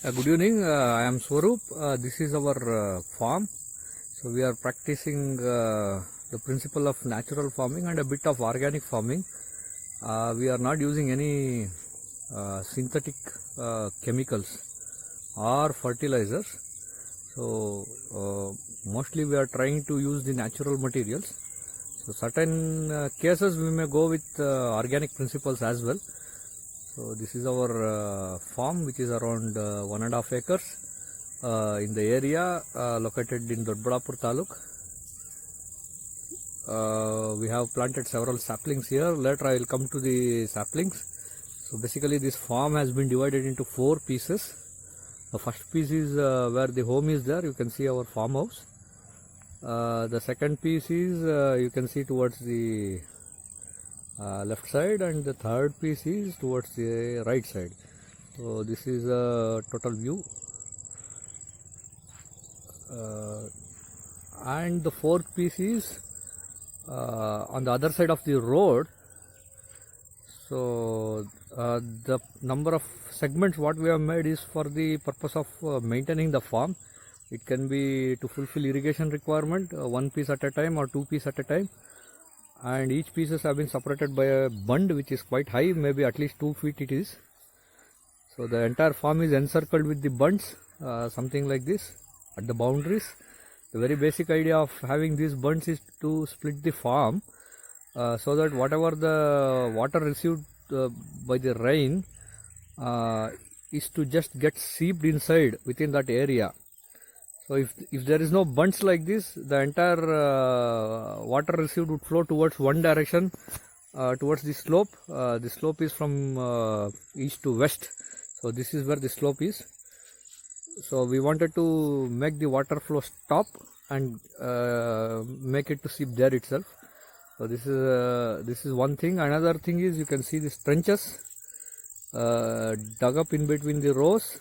Good evening. I am Swaroop. This is our farm. So we are practicing the principle of natural farming and a bit of organic farming. We are not using any synthetic chemicals or fertilizers. So mostly we are trying to use the natural materials. So certain cases we may go with organic principles as well. So this is our farm, which is around 1.5 acres in the area located in Dodbadapur Taluk. We have planted several saplings here. Later I will come to the saplings. So basically this farm has been divided into 4 pieces. The first piece is where the home is there. You can see our farmhouse. The second piece is you can see towards the left side, and the third piece is towards the right side. So this is a total view, and the fourth piece is on the other side of the road. So the number of segments what we have made is for the purpose of maintaining the farm. It can be to fulfill irrigation requirement, one piece at a time or 2 pieces at a time. And each pieces have been separated by a bund which is quite high, maybe at least 2 feet it is. So the entire farm is encircled with the bunds, something like this at the boundaries. The very basic idea of having these bunds is to split the farm so that whatever the water received by the rain is to just get seeped inside within that area. So if there is no bunds like this, the entire water received would flow towards one direction, towards the slope. The slope is from east to west. So this is where the slope is. So we wanted to make the water flow stop and make it to seep there itself. So this is one thing. Another thing is you can see these trenches dug up in between the rows.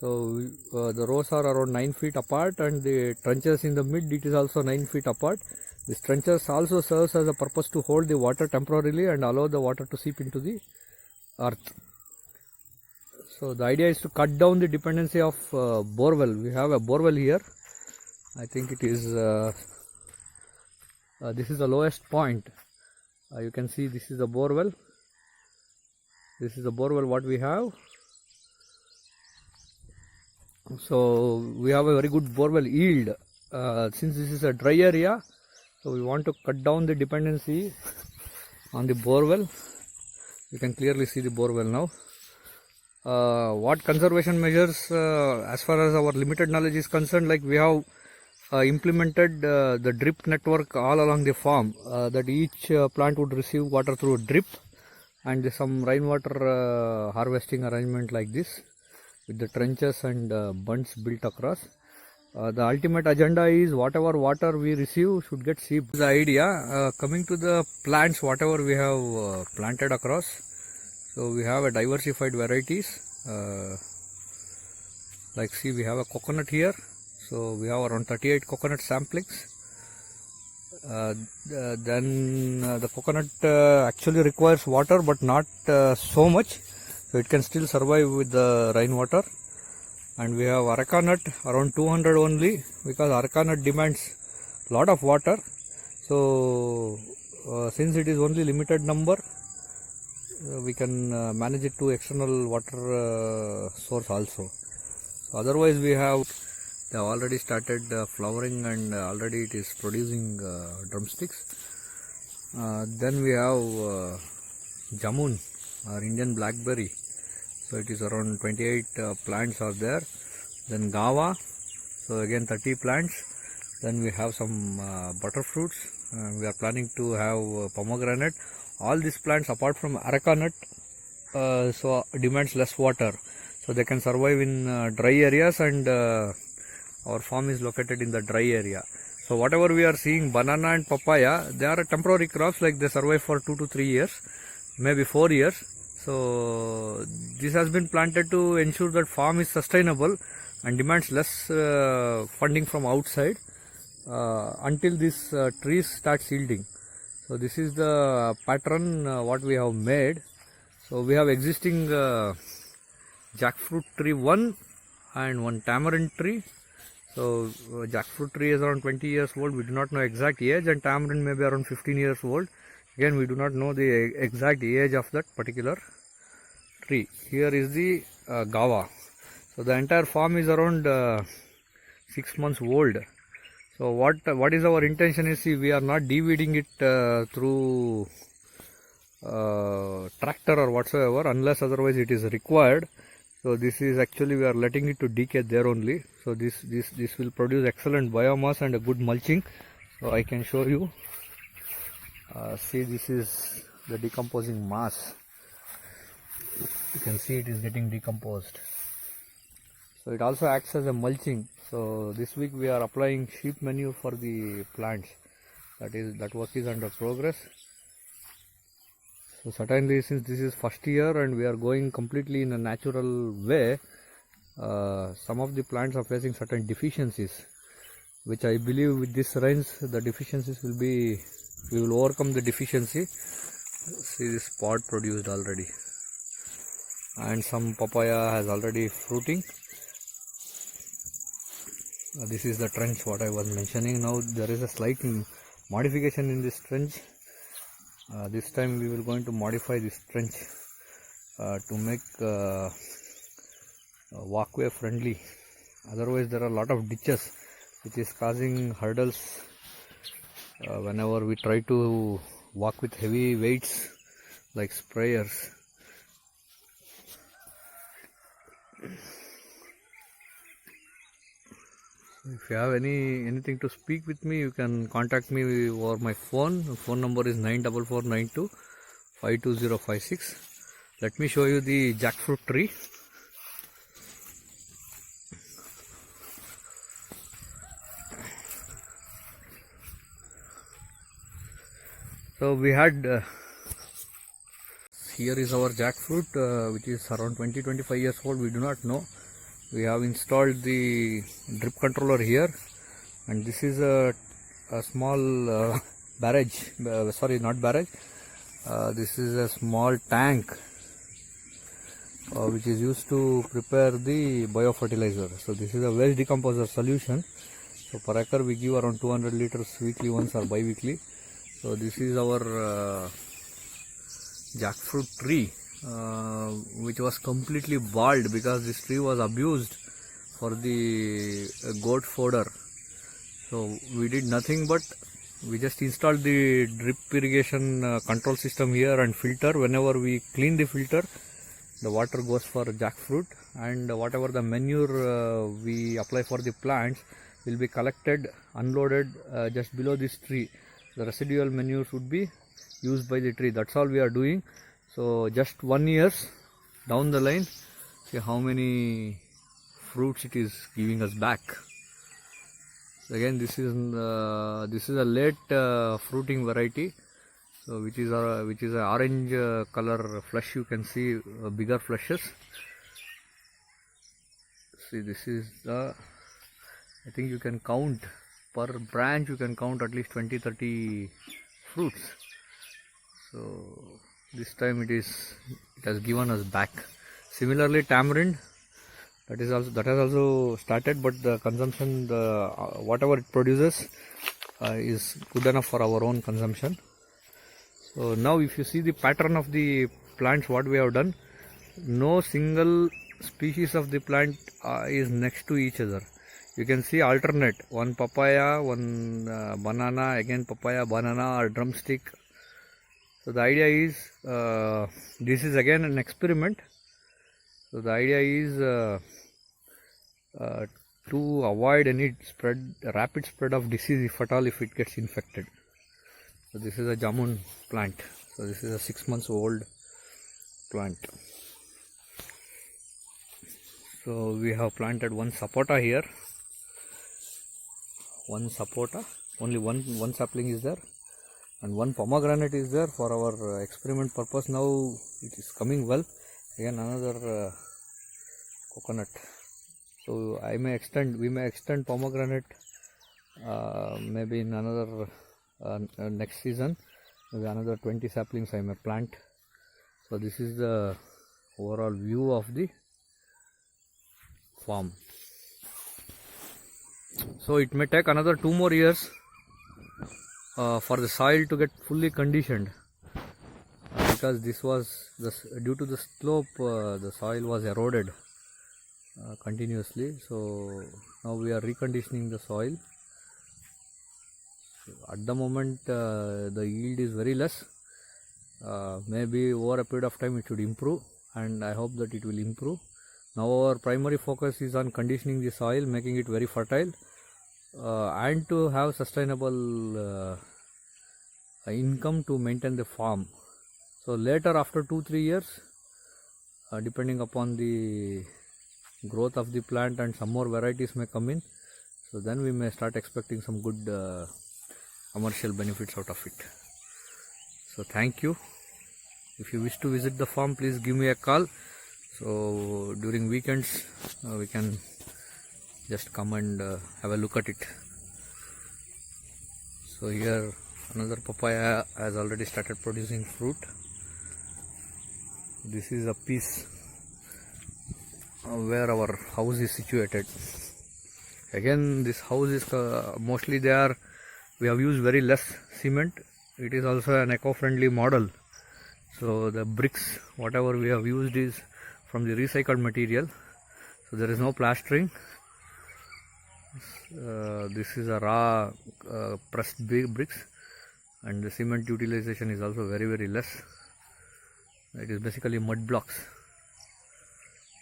So the rows are around 9 feet apart, and the trenches in the mid, it is also 9 feet apart. These trenches also serves as a purpose to hold the water temporarily and allow the water to seep into the earth. So the idea is to cut down the dependency of borewell. We have a borewell here. I think it is this is the lowest point. You can see this is the borewell. This is the borewell what we have. So we have a very good borewell yield. Since this is a dry area, so we want to cut down the dependency on the borewell. You can clearly see the borewell now. What conservation measures, as far as our limited knowledge is concerned, like we have implemented the drip network all along the farm, that each plant would receive water through a drip, and some rainwater harvesting arrangement like this, with the trenches and bunds built across. The ultimate agenda is whatever water we receive should get seeped. The idea, coming to the plants, whatever we have planted across. So we have a diversified varieties. Like see, we have a coconut here. So we have around 38 coconut samplings. Then the coconut actually requires water, but not so much. So it can still survive with the rainwater. And we have areca nut around 200 only, because areca nut demands lot of water. So since it is only limited number, we can manage it to external water source also. So otherwise they have already started flowering, and already it is producing drumsticks. Then we have jamun, or Indian blackberry. So it is around 28 plants are there. Then gawa, so again 30 plants. Then we have some butter fruits. We are planning to have pomegranate. All these plants, apart from areca nut, so demands less water, so they can survive in dry areas, and our farm is located in the dry area. So whatever we are seeing, banana and papaya, they are temporary crops, like they survive for 2 to 3 years, maybe 4 years. So this has been planted to ensure that farm is sustainable and demands less funding from outside until these trees start yielding. So this is the pattern what we have made. So we have existing jackfruit tree 1 and one tamarind tree. So jackfruit tree is around 20 years old. We do not know exact age, and tamarind may be around 15 years old. Again, we do not know the exact age of that particular tree. Here is the guava. So the entire farm is around 6 months old. So what is our intention is, see, we are not de-weeding it through tractor or whatsoever, unless otherwise it is required. So this is actually, we are letting it to decay there only. So this will produce excellent biomass and a good mulching. So I can show you. See, this is the decomposing mass. You can see it is getting decomposed. So it also acts as a mulching. So this week we are applying sheep manure for the plants. That work is under progress. So certainly, since this is first year and we are going completely in a natural way, some of the plants are facing certain deficiencies, which I believe with this rains the deficiencies will be, we will overcome the deficiency. See, this pod produced already, and some papaya has already fruiting. This is the trench what I was mentioning. Now there is a slight modification in this trench. This time we will going to modify this trench to make walkway friendly. Otherwise there are a lot of ditches which is causing hurdles whenever we try to walk with heavy weights like sprayers. If you have anything to speak with me, you can contact me over my phone. The phone number is 94492 52056. Let me show you the jackfruit tree. So we had here is our jackfruit, which is around 20-25 years old. We do not know. We have installed the drip controller here, and this is a small barrage, sorry, not barrage, this is a small tank which is used to prepare the biofertilizer. So this is a waste decomposer solution. So per acre we give around 200 liters weekly once or bi-weekly. So this is our jackfruit tree, which was completely bald because this tree was abused for the goat fodder. So we did nothing but we just installed the drip irrigation control system here and filter. Whenever we clean the filter, the water goes for jackfruit, and whatever the manure we apply for the plants will be collected, unloaded just below this tree. The residual manures would be used by the tree. That's all we are doing. So just 1 year down the line, see how many fruits it is giving us back. So again, this is a late fruiting variety, so which is a orange color flesh. You can see bigger fleshes. See, this is the, I think you can count per branch, you can count at least 20-30 fruits. So this time it has given us back. Similarly, tamarind, that has also started, but the consumption, whatever it produces is good enough for our own consumption. So now if you see the pattern of the plants, what we have done, no single species of the plant is next to each other. You can see alternate, one papaya, one banana, again papaya, banana, or drumstick. So the idea is, this is again an experiment. So the idea is to avoid any rapid spread of disease, if at all, if it gets infected. So this is a jamun plant. So this is a 6 months old plant. So we have planted one sapota here. One sapota, only one sapling is there, and one pomegranate is there for our experiment purpose. Now it is coming well. Again another coconut. So we may extend pomegranate maybe in another next season. Maybe another 20 saplings I may plant. So this is the overall view of the farm. So it may take another 2 more years for the soil to get fully conditioned, because this was due to the slope, the soil was eroded continuously. So now we are reconditioning the soil. At the moment the yield is very less. Maybe over a period of time it should improve, and I hope that it will improve. Now our primary focus is on conditioning the soil, making it very fertile, and to have sustainable income to maintain the farm. So later, after 2-3 years, depending upon the growth of the plant, and some more varieties may come in, so then we may start expecting some good commercial benefits out of it. So thank you. If you wish to visit the farm, please give me a call. So during weekends we can just come and have a look at it. So here another papaya has already started producing fruit. This is a piece where our house is situated. Again, this house is mostly we have used very less cement. It is also an eco-friendly model. So the bricks, whatever we have used, is from the recycled material. So there is no plastering. This is a raw pressed bricks, and the cement utilization is also very, very less. It is basically mud blocks.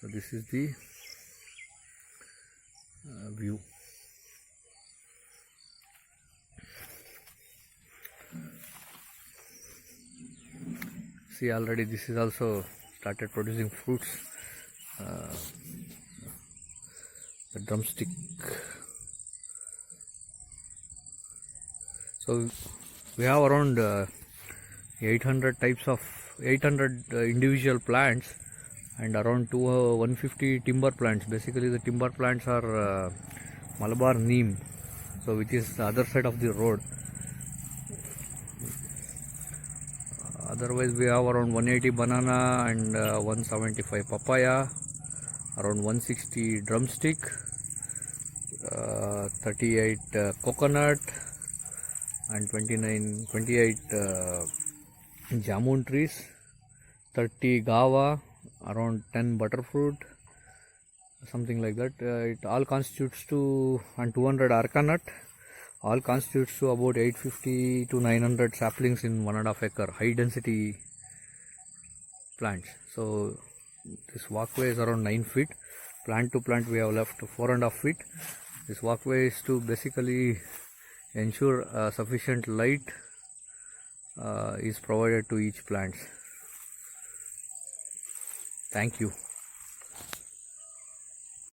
So this is the view. See, already this is also started producing fruits. The drumstick. So we have around 800 individual plants, and around 150 timber plants. Basically the timber plants are Malabar neem, so which is the other side of the road. Otherwise we have around 180 banana and 175 papaya, around 160 drumstick, 38 coconut, and 28 jamun trees, 30 guava, around 10 butterfruit, something like that. It all constitutes to, and 200 arka nut, all constitutes to about 850 to 900 saplings in 1.5 acre, high density plants. So this walkway is around 9 feet. Plant to plant we have left 4.5 feet. This walkway is to basically ensure sufficient light is provided to each plant. Thank you.